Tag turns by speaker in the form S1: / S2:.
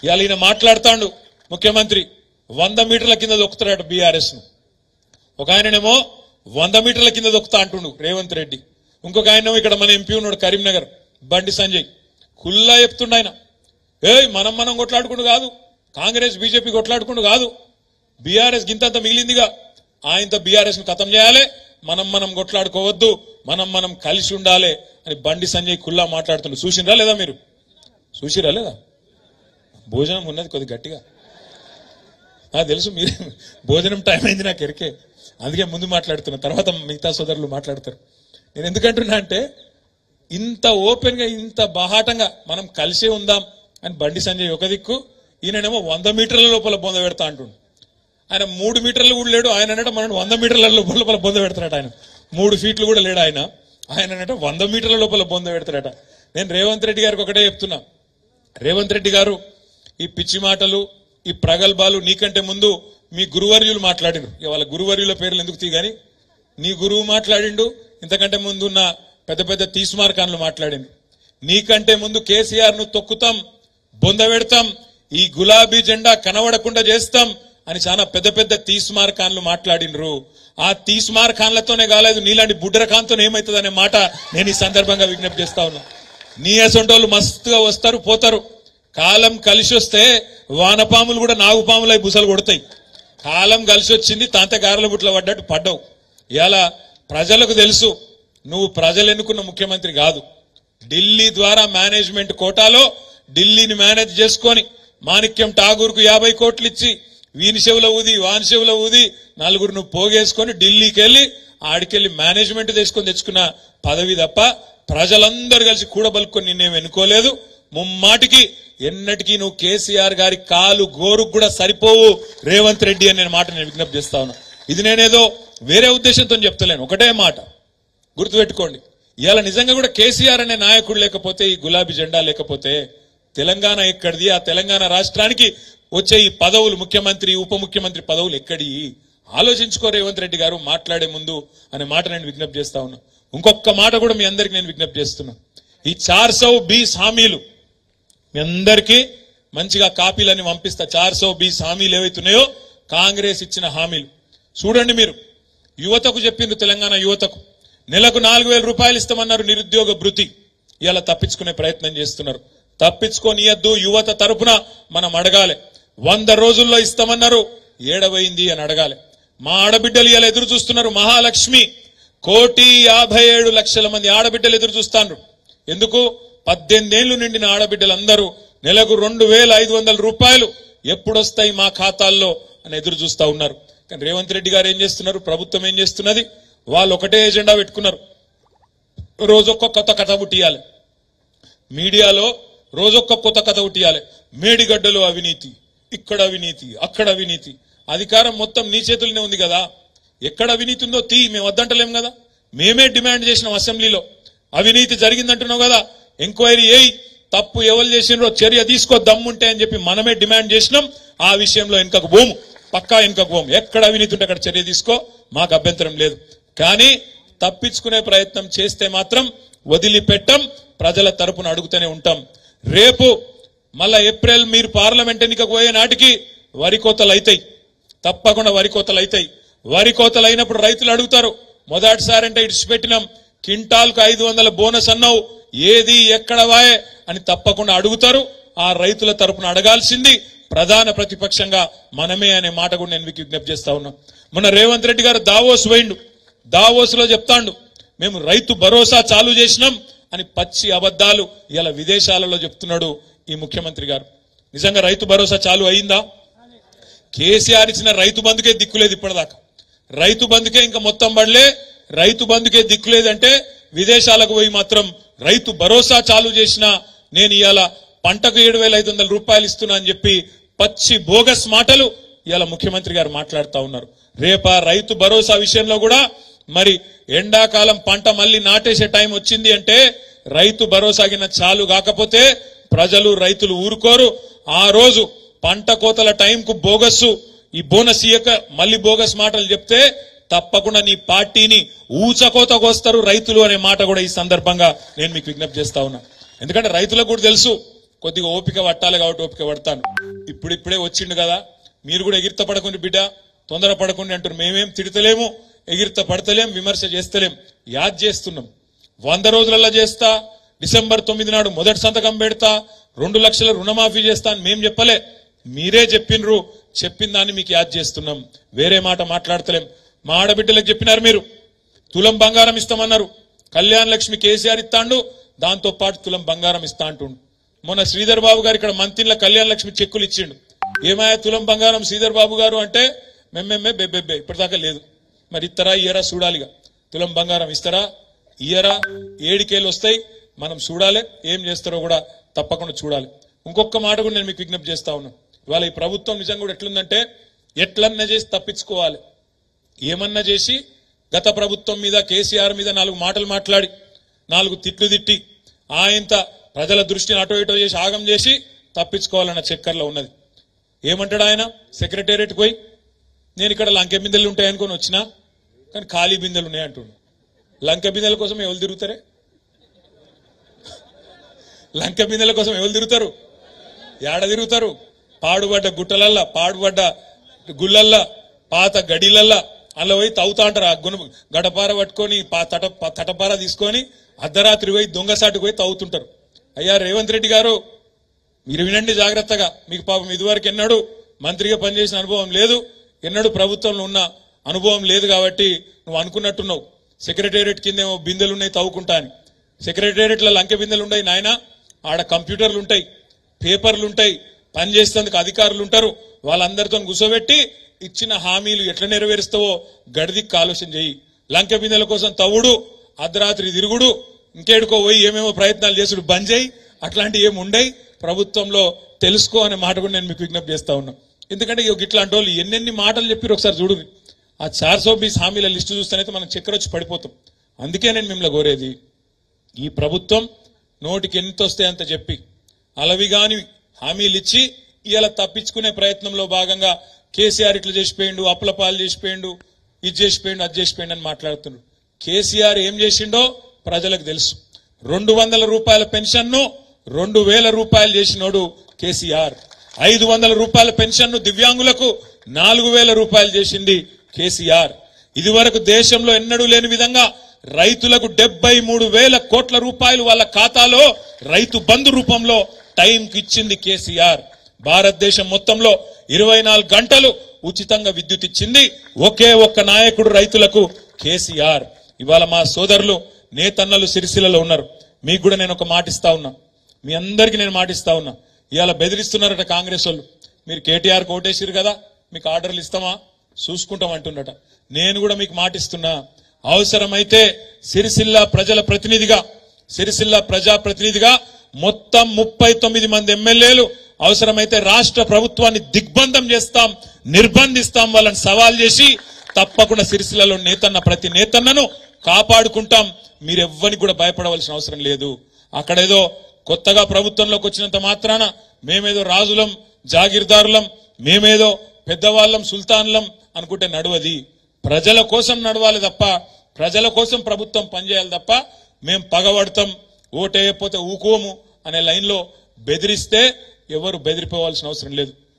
S1: ఇవాళ ఈయన మాట్లాడుతాడు ముఖ్యమంత్రి 100 మీటర్ల కింద దొక్కుతాడట బీఆర్ఎస్ ను. ఒక ఆయననేమో 100 మీటర్ల కింద దొక్కుతా అంటుండు రేవంత్ రెడ్డి. ఇంకొక ఆయనేమో ఇక్కడ మన ఎంపీ ఉన్నాడు కరీంనగర్ బండి సంజయ్, కుల్లా చెప్తుండ ఆయన, మనం కొట్లాడుకుంటూ కాదు, కాంగ్రెస్ బీజేపీ కొట్లాడుకుంటూ కాదు, బీఆర్ఎస్ గింతంత మిగిలిందిగా, ఆయనతో బీఆర్ఎస్ ను ఖతం చేయాలి, మనం కొట్లాడుకోవద్దు, మనం కలిసి ఉండాలి అని బండి సంజయ్ కుల్లా మాట్లాడుతుండ్రు. చూసినరా లేదా మీరు? చూసిరా లేదా? భోజనం ఉన్నది కొద్ది గట్టిగా తెలుసు, మీరు భోజనం టైం అయింది నాకు ఎరికే, అందుకే ముందు మాట్లాడుతున్నా, తర్వాత మిగతా సోదరులు మాట్లాడతారు. నేను ఎందుకంటున్నా అంటే ఇంత ఓపెన్ గా ఇంత బాహాటంగా మనం కలిసే ఉందాం అని బండి సంజయ్ ఒక దిక్కు, ఈయననేమో 100 మీటర్ల లోపల బొంద పెడతా అంటుండు. ఆయన 3 మీటర్లు కూడా లేడు, ఆయన అనట మనం 100 మీటర్ల లోపల బొంద పెడతాడట. ఆయన 3 ఫీట్లు కూడా లేడు ఆయన అనట 100 మీటర్ల లోపల బొంద పెడతాడట. నేను రేవంత్ రెడ్డి గారికి ఒకటే చెప్తున్నా, రేవంత్ రెడ్డి గారు ఈ పిచ్చి మాటలు ఈ ప్రగల్భాలు నీకంటే ముందు మీ గురువర్యులు మాట్లాడిండు. ఇవాళ గురువర్యుల పేర్లు ఎందుకు తీగాని, నీ గురువు మాట్లాడిండు, ఇంతకంటే ముందు ఉన్న పెద్ద పెద్ద తీస్మార్కాన్లు మాట్లాడిండు. నీకంటే ముందు కేసీఆర్ ను తొక్కుతాం, బొంద పెడతాం, ఈ గులాబీ జెండా కనబడకుండా చేస్తాం అని చాలా పెద్ద పెద్ద తీస్మార్కాన్లు మాట్లాడినరు. ఆ తీస్మార్కాన్లతోనే కాలేదు, నీలాంటి బుడ్డరకాంతో ఏమవుతుంది అనే మాట నేను ఈ సందర్భంగా విజ్ఞప్తి చేస్తా ఉన్నా. నీ అసొంటోళ్ళు మస్తుగా వస్తారు పోతారు, కాలం కలిసి వస్తే వానపాములు కూడా నాగుపాములై బుసలు కొడతాయి. కాలం కలిసి వచ్చింది, తాంత గారెల బుట్ల పడ్డట్టు పడ్డావు. ఇలా ప్రజలకు తెలుసు నువ్వు ప్రజలు ఎన్నుకున్న ముఖ్యమంత్రి కాదు. ఢిల్లీ ద్వారా మేనేజ్మెంట్ కోటాలో ఢిల్లీని మేనేజ్ చేసుకొని మాణిక్యం ఠాగూర్ కు 50 కోట్లు ఇచ్చి వీని చెవుల ఊది వాని చెవుల ఊది నలుగురు నువ్వు పోగేసుకొని ఢిల్లీకి వెళ్ళి ఆడికెళ్ళి మేనేజ్మెంట్ తీసుకొని తెచ్చుకున్న పదవి తప్ప ప్రజలందరూ కలిసి కూడబలుకొని నిన్నేం ఎన్నుకోలేదు. ముమ్మాటికి ఎన్నటికీ నువ్వు కేసీఆర్ గారి కాలు గోరుకు కూడా సరిపోవు రేవంత్ రెడ్డి అనే మాట నేను విజ్ఞప్తి చేస్తా ఉన్నా. ఇది నేనేదో వేరే ఉద్దేశంతో చెప్తలేను, ఒకటే మాట గుర్తుపెట్టుకోండి. ఇవాళ నిజంగా కూడా కేసీఆర్ అనే నాయకుడు లేకపోతే, ఈ గులాబీ జెండా లేకపోతే తెలంగాణ ఎక్కడిది? ఆ తెలంగాణ రాష్ట్రానికి వచ్చే ఈ పదవులు, ముఖ్యమంత్రి ఉప ముఖ్యమంత్రి పదవులు ఎక్కడి? ఆలోచించుకో రేవంత్ రెడ్డి గారు మాట్లాడే ముందు అనే మాట నేను విజ్ఞప్తి చేస్తా ఉన్నా. ఇంకొక మాట కూడా మీ అందరికి నేను విజ్ఞప్తి చేస్తున్నా. ఈ 420 హామీలు మీ అందరికీ మంచిగా కాపీలని పంపిస్తా. 420 హామీలు ఏవైతున్నాయో కాంగ్రెస్ ఇచ్చిన హామీలు చూడండి. మీరు యువతకు చెప్పిండ్రు, తెలంగాణ యువతకు నెలకు 4000 రూపాయలు ఇస్తామన్నారు నిరుద్యోగ భృతి. ఇలా తప్పించుకునే ప్రయత్నం చేస్తున్నారు. తప్పించుకోనియద్దు, యువత తరపున మనం అడగాలి. 100 రోజుల్లో ఇస్తామన్నారు, ఏడవైంది అని అడగాలి. మా ఆడబిడ్డలు ఇలా ఎదురు చూస్తున్నారు. మహాలక్ష్మి 1,57,00,000 మంది ఆడబిడ్డలు ఎదురు చూస్తాండ్రు. ఎందుకు? 18 ఏళ్లు నిండిన ఆడబిడ్డలందరూ నెలకు 2,500 రూపాయలు ఎప్పుడొస్తాయి మా ఖాతాల్లో అని ఎదురు చూస్తా ఉన్నారు. కానీ రేవంత్ రెడ్డి గారు ఏం చేస్తున్నారు, ప్రభుత్వం ఏం చేస్తున్నది, వాళ్ళు ఒకటే ఎజెండా పెట్టుకున్నారు. రోజొక్క కొత్త కథ పుట్టియాలి, మీడియాలో రోజొక్క కొత్త కథ పుట్టియాలి. మేడిగడ్డలో అవినీతి, ఇక్కడ అవినీతి, అక్కడ అవినీతి. అధికారం మొత్తం నీ చేతుల్లోనే ఉంది కదా, ఎక్కడ అవినీతి ఉందో తీ, మేము వద్దంటలేం కదా. మేమే డిమాండ్ చేసినాం అసెంబ్లీలో, అవినీతి జరిగిందంటున్నావు కదా, ఎంక్వైరీ ఏయ్, తప్పు ఎవరు చేసినారో చర్య తీసుకో దమ్ముంటే అని చెప్పి మనమే డిమాండ్ చేసినాం. ఆ విషయంలో వెనుకకు పోము, పక్కా వెనుకకు పోము. ఎక్కడ అవినీతి ఉంటే అక్కడ చర్య తీసుకో, మాకు అభ్యంతరం లేదు. కానీ తప్పించుకునే ప్రయత్నం చేస్తే మాత్రం వదిలిపెట్టం, ప్రజల తరపున అడుగుతూనే ఉంటాం. రేపు మళ్ళా ఏప్రిల్ మీరు పార్లమెంట్ ఎన్నికకు పోయే నాటికి వరి కోతలు అవుతాయి, తప్పకుండా వరి కోతలు అవుతాయి. వరి కోతలు అయినప్పుడు రైతులు అడుగుతారు, మొదటిసారి అంటే ఇడిచిపెట్టినాం, క్వింటాల్కు 500 బోనస్ అన్నావు, ఏది ఎక్కడ వాయే అని తప్పకుండా అడుగుతారు. ఆ రైతుల తరపున అడగాల్సింది ప్రధాన ప్రతిపక్షంగా మనమే అనే మాట కూడా నేను మీకు విజ్ఞప్తి చేస్తా ఉన్నా. మొన్న రేవంత్ రెడ్డి గారు దావోస్ పోయిండు, దావోస్ లో చెప్తాండు మేము రైతు భరోసా చాలు చేసినాం అని పచ్చి అబద్ధాలు ఇలా విదేశాలలో చెప్తున్నాడు ఈ ముఖ్యమంత్రి గారు. నిజంగా రైతు భరోసా చాలు అయిందా? కేసీఆర్ ఇచ్చిన రైతు బంధుకే దిక్కులేదు ఇప్పటిదాకా, రైతు బంధుకే ఇంకా మొత్తం పడలే, రైతు బంధుకే దిక్కులేదంటే విదేశాలకు పోయి మాత్రం రైతు భరోసా చాలు చేసిన నేను ఇవాళ పంటకు 7,500 రూపాయలు ఇస్తున్నా అని చెప్పి పచ్చి బోగస్ మాటలు ఇవాళ ముఖ్యమంత్రి గారు మాట్లాడుతూ ఉన్నారు. రేప రైతు భరోసా విషయంలో కూడా మరి ఎండాకాలం పంట మళ్ళీ నాటేసే టైం వచ్చింది అంటే రైతు భరోసాగిన చాలు కాకపోతే ప్రజలు రైతులు ఊరుకోరు. ఆ రోజు పంట కోతల టైంకు బోగస్సు ఈ బోనస్ ఇయ్యక మళ్ళీ బోగస్ మాటలు చెప్తే తప్పకుండా నీ పార్టీని ఊచకోతకు వస్తారు రైతులు అనే మాట కూడా ఈ సందర్భంగా నేను మీకు విజ్ఞప్తి చేస్తా ఉన్నా. ఎందుకంటే రైతులకు కూడా తెలుసు కొద్దిగా ఓపిక పట్టాలి కాబట్టి ఓపిక పడతాను. ఇప్పుడిప్పుడే వచ్చిండు కదా, మీరు కూడా ఎగిరిత పడకుండా బిడ్డ, తొందర పడకుండా అంటారు. మేమేం తిడతలేము, ఎగిరిత పడతలేం, విమర్శ చేస్తలేం, యాద్ చేస్తున్నాం. 100 రోజులలో చేస్తా, డిసెంబర్ 9 నాడు మొదటి సంతకం పెడతా, 2 లక్షల రుణమాఫీ చేస్తా అని మేం చెప్పలే, మీరే చెప్పినరు. చెప్పిన దాన్ని మీకు యాద్ చేస్తున్నాం, వేరే మాట మాట్లాడతలేం. మా ఆడబిడ్డలకు చెప్పినారు మీరు, తులం బంగారం ఇస్తామన్నారు. కళ్యాణ లక్ష్మి కేసీఆర్ ఇస్తాండు, దాంతో పాటు తులం బంగారం ఇస్తా అంటుండు. మొన్న శ్రీధర్ బాబు గారు ఇక్కడ మంత్రిలో కళ్యాణ లక్ష్మి చెక్కులు ఇచ్చిండు. ఏమాయా తులం బంగారం శ్రీధర్ బాబు గారు అంటే మెమ్మెమ్మే బెబ్బెబ్బే, ఇప్పటిదాకా లేదు. మరి ఇస్తారా ఇయ్యరా చూడాలిగా. తులం బంగారం ఇస్తారా ఇయ్యరా, 7 కేలు వస్తాయి, మనం చూడాలి. ఏం చేస్తారో కూడా తప్పకుండా చూడాలి. ఇంకొక మాట కూడా నేను మీకు విజ్ఞప్తి చేస్తా ఉన్నాను. ఇవాళ ఈ ప్రభుత్వం నిజంగా కూడా ఎట్లుందంటే, ఎట్లన్నా చేసి తప్పించుకోవాలి. ఏమన్నా చేసి గత ప్రభుత్వం మీద, కేసీఆర్ మీద 4 మాటలు మాట్లాడి, 4 తిట్లు తిట్టి, ఆయంత ప్రజల దృష్టిని అటో ఇటో చేసి ఆగం చేసి తప్పించుకోవాలన్న చక్కర్లో ఉన్నది. ఏమంటాడు ఆయన సెక్రటేరియట్కి పోయి, నేను ఇక్కడ లంకె బిందెలు ఉంటాయనుకొని వచ్చినా, కానీ ఖాళీ బిందెలు ఉన్నాయి అంటుండు. లంకె బిందెల కోసం ఎవరు తిరుగుతారే? లంకె బిందెల కోసం ఎవరు తిరుగుతారు? ఏడ తిరుగుతారు? పాడుబడ్డ గుట్టలల్లా, పాడుబడ్డ గుళ్ళల్లా, పాత గడిలల్లా అలా పోయి తవ్వుతా అంటారు. ఆ గడపార పట్టుకొని తటపార తీసుకొని అర్ధరాత్రి పోయి దొంగసాటుకు పోయి తవ్వుతుంటారు. అయ్యా రేవంత్ రెడ్డి గారు, మీరు వినండి జాగ్రత్తగా. మీకు పాపం ఇదివరకు ఎన్నడూ మంత్రిగా పనిచేసిన అనుభవం లేదు, ఎన్నడూ ప్రభుత్వంలో ఉన్న అనుభవం లేదు కాబట్టి నువ్వు అనుకున్నట్టున్నావు సెక్రటేరియట్ కిందేమో బిందెలున్నాయి తవ్వుకుంటా అని. సెక్రటేరియట్లో లంకె బిందెలు ఉన్నాయి నాయన, ఆడ కంప్యూటర్లు ఉంటాయి, పేపర్లు ఉంటాయి, పనిచేసేందుకు అధికారులు ఉంటారు. వాళ్ళందరితో కూర్చోబెట్టి ఇచ్చిన హామీలు ఎట్లా నెరవేరుస్తావో గడిదిక్కు ఆలోచన చెయ్యి. లంకె బిందెల కోసం తవ్వుడు, అర్ధరాత్రి తిరుగుడు, ఇంకేడుకో పోయి ఏమేమో ప్రయత్నాలు చేసుడు బంద్ చేయి. అట్లాంటివి ఏమి ఉండయి ప్రభుత్వంలో, తెలుసుకో అనే మాట కూడా నేను మీకు విజ్ఞప్తి చేస్తా ఉన్నా. ఎందుకంటే ఇట్లాంటి వాళ్ళు ఎన్నెన్ని మాటలు చెప్పారు ఒకసారి చూడు. ఆ 420 హామీల లిస్టు చూస్తేనైతే మనం చక్కెర వచ్చి పడిపోతాం. అందుకే నేను మిమ్మల్ని కోరేది, ఈ ప్రభుత్వం నోటికి ఎంత వస్తే అంత చెప్పి అలవిగాని హామీలు ఇచ్చి ఇలా తప్పించుకునే ప్రయత్నంలో భాగంగా కేసీఆర్ ఇట్లా చేసిపోయిండు, అప్పుల పాలు చేసిపోయిండు, ఇది చేసిపోయిండు, అది చేసిపోయిండు అని మాట్లాడుతున్నాడు. కేసీఆర్ ఏం చేసిండో ప్రజలకు తెలుసు. 200 రూపాయల పెన్షన్ను 2000 రూపాయలు చేసినోడు కేసీఆర్. 500 రూపాయల పెన్షన్ను దివ్యాంగులకు 4000 రూపాయలు చేసింది కేసీఆర్. ఇది వరకు దేశంలో ఎన్నడూ లేని విధంగా రైతులకు 73,000 కోట్ల రూపాయలు వాళ్ళ ఖాతాలో రైతు బంధు రూపంలో టైంకి ఇచ్చింది కేసీఆర్. భారతదేశం మొత్తంలో 24 గంటలు ఉచితంగా విద్యుత్ ఇచ్చింది ఒకే ఒక్క నాయకుడు రైతులకు, కేసీఆర్. ఇవాళ మా సోదరులు నేతన్నలు సిరిసిల్లలో ఉన్నారు. మీకు కూడా నేను ఒక మాట ఇస్తా ఉన్నా, మీ అందరికీ నేను మాట ఇస్తా ఉన్నా. ఇవాళ బెదిరిస్తున్నారట కాంగ్రెస్ వాళ్ళు, మీరు కేటీఆర్ కోటేసిరు కదా, మీకు ఆర్డర్లు ఇస్తామా చూసుకుంటాం అంటున్నట. నేను కూడా మీకు మాట ఇస్తున్నా, అవసరమైతే సిరిసిల్ల ప్రజల ప్రతినిధిగా, సిరిసిల్ల ప్రజాప్రతినిధిగా మొత్తం 39 మంది ఎమ్మెల్యేలు అవసరమైతే రాష్ట్ర ప్రభుత్వాన్ని దిగ్బంధం చేస్తాం, నిర్బంధిస్తాం, వాళ్ళని సవాల్ చేసి తప్పకుండా సిరిసిల్లలో నేతన్న ప్రతి నేతన్నను కాపాడుకుంటాం. మీరెవ్వరికి కూడా భయపడవలసిన అవసరం లేదు. అక్కడేదో కొత్తగా ప్రభుత్వంలోకి వచ్చినంత మాత్రాన మేమేదో రాజులం, జాగీర్దారులం, మేమేదో పెద్దవాళ్ళం, సుల్తాన్లం అనుకుంటే నడవది. ప్రజల కోసం నడవాలి తప్ప, ప్రజల కోసం ప్రభుత్వం పనిచేయాలి తప్ప, మేం పగబడతాం, ఓటేయకపోతే ఊకోము అనే లైన్లో బెదిరిస్తే ఎవరు బెదిరిపోవాల్సిన అవసరం లేదు.